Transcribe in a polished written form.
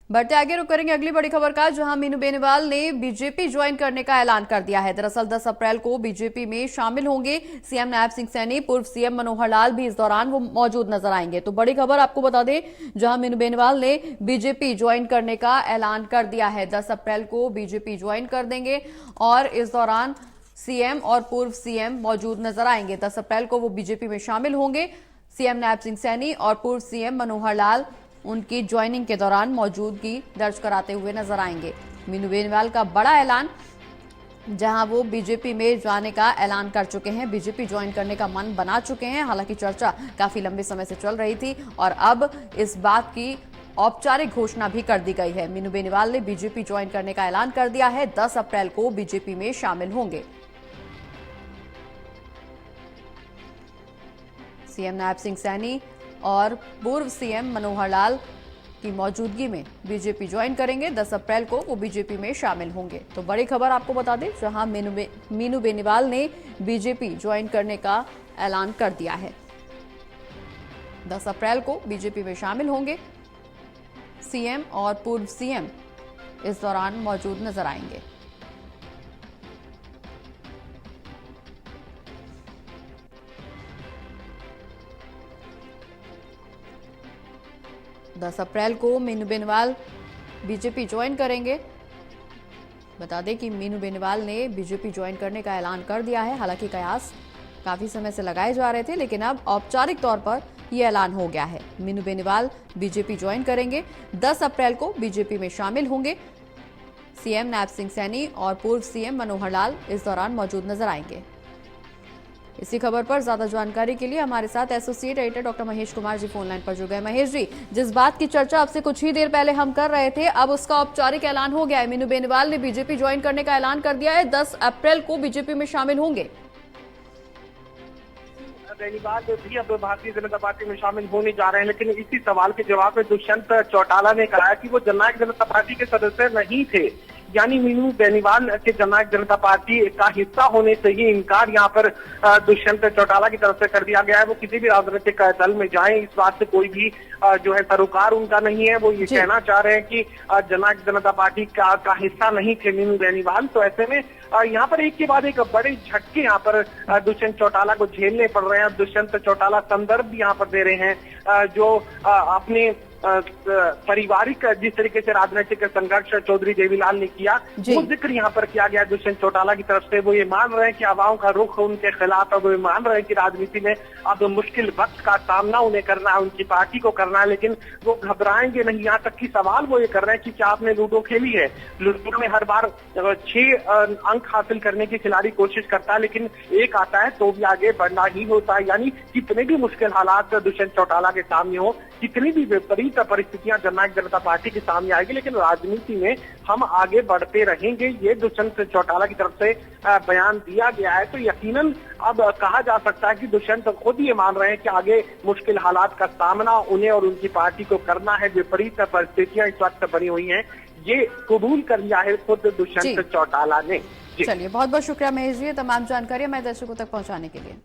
बढ़ते आगे रुक करेंगे अगली बड़ी खबर का, जहां मीनू बेनीवाल ने बीजेपी ज्वाइन करने का ऐलान कर दिया है। दरअसल 10 अप्रैल को बीजेपी में शामिल होंगे सीएम नायब सिंह सैनी। पूर्व सीएम मनोहर लाल भी इस दौरान वो मौजूद नजर आएंगे। तो बड़ी खबर आपको बता दें, जहां मीनू बेनीवाल ने बीजेपी ज्वाइन करने का ऐलान कर दिया है। 10 अप्रैल को बीजेपी ज्वाइन कर देंगे और इस दौरान सीएम और पूर्व सीएम मौजूद नजर आएंगे। 10 अप्रैल को वो बीजेपी में शामिल होंगे। सीएम नायब सिंह सैनी और पूर्व सीएम मनोहर लाल उनकी ज्वाइनिंग के दौरान मौजूदगी दर्ज कराते हुए नजर आएंगे। मीनू बेनीवाल का बड़ा ऐलान, जहां वो बीजेपी में जाने का ऐलान कर चुके हैं, बीजेपी ज्वाइन करने का मन बना चुके हैं। हालांकि चर्चा काफी लंबे समय से चल रही थी और अब इस बात की औपचारिक घोषणा भी कर दी गई है। मीनू बेनीवाल ने बीजेपी ज्वाइन करने का ऐलान कर दिया है। 10 अप्रैल को बीजेपी में शामिल होंगे। सीएम नायब सिंह सैनी और पूर्व सीएम मनोहर लाल की मौजूदगी में बीजेपी ज्वाइन करेंगे। 10 अप्रैल को वो बीजेपी में शामिल होंगे। तो बड़ी खबर आपको बता दें, जहां मीनू बेनीवाल ने बीजेपी ज्वाइन करने का ऐलान कर दिया है। 10 अप्रैल को बीजेपी में शामिल होंगे। सीएम और पूर्व सीएम इस दौरान मौजूद नजर आएंगे। दस अप्रैल को मीनू बेनीवाल बीजेपी ज्वाइन करेंगे। बता दें कि मीनू बेनीवाल ने बीजेपी ज्वाइन करने का ऐलान कर दिया है। हालांकि कयास काफी समय से लगाए जा रहे थे, लेकिन अब औपचारिक तौर पर यह ऐलान हो गया है। मीनू बेनीवाल बीजेपी ज्वाइन करेंगे। 10 अप्रैल को बीजेपी में शामिल होंगे। सीएम नायब सिंह सैनी और पूर्व सीएम मनोहर लाल इस दौरान मौजूद नजर आएंगे। इसी खबर पर ज्यादा जानकारी के लिए हमारे साथ associate editor doctor Mahesh Kumar ji phone line पर जुड़ गए। महेश जी, जिस बात की चर्चा आपसे कुछ ही देर पहले हम कर रहे थे, अब उसका औपचारिक ऐलान हो गया है। मीनू बेनीवाल ने बीजेपी ज्वाइन करने का ऐलान कर दिया है। 10 अप्रैल को बीजेपी में शामिल होंगे। बेनीवाल भी अब भारतीय जनता पार्टी में शामिल होने जा रहे हैं, लेकिन इसी सवाल के जवाब में दुष्यंत चौटाला ने कहा कि वो जननायक जनता पार्टी के सदस्य नहीं थे। यानी मीनू बेनीवाल के जननायक जनता पार्टी का हिस्सा होने से ही इनकार यहाँ पर दुष्यंत चौटाला की तरफ से कर दिया गया है। वो किसी भी राजनीतिक दल में जाएं, इस बात से कोई भी जो है सरोकार उनका नहीं है। वो ये कहना चाह रहे हैं कि जननायक जनता पार्टी का हिस्सा नहीं थे मीनू बेनीवाल। तो ऐसे में यहाँ पर एक के बाद एक बड़े झटके यहाँ पर दुष्यंत चौटाला को झेलने पड़ रहे हैं। दुष्यंत चौटाला संदर्भ भी यहाँ पर दे रहे हैं, जो अपने पारिवारिक जिस तरीके से राजनीतिक संघर्ष चौधरी देवीलाल ने किया, वो जिक्र यहाँ पर किया गया दुष्यंत चौटाला की तरफ से। वो ये मान रहे हैं कि आवाम का रुख उनके खिलाफ है। वो ये मान रहे हैं कि राजनीति में अब मुश्किल वक्त का सामना उन्हें करना है, उनकी पार्टी को करना है, लेकिन वो घबराएंगे नहीं। यहाँ तक की सवाल वो ये कर रहे हैं कि क्या आपने लूडो खेली है? लूडो में हर बार 6 अंक हासिल करने की खिलाड़ी कोशिश करता है, लेकिन एक आता है तो भी आगे बढ़ना ही होता है। यानी कितने भी मुश्किल हालात दुष्यंत चौटाला के सामने हो, कितनी भी विपरीत परिस्थितियां जननायक जनता पार्टी के सामने आएगी, लेकिन राजनीति में हम आगे बढ़ते रहेंगे, ये दुष्यंत चौटाला की तरफ से बयान दिया गया है। तो यकीनन अब कहा जा सकता है कि दुष्यंत खुद ये मान रहे हैं कि आगे मुश्किल हालात का सामना उन्हें और उनकी पार्टी को करना है। विपरीत परिस्थितियां इस वक्त बनी हुई हैं, ये कबूल कर लिया है खुद दुष्यंत चौटाला ने। चलिए, बहुत बहुत शुक्रिया महेश जी, तमाम जानकारी हमारे दर्शकों तक पहुंचाने के लिए।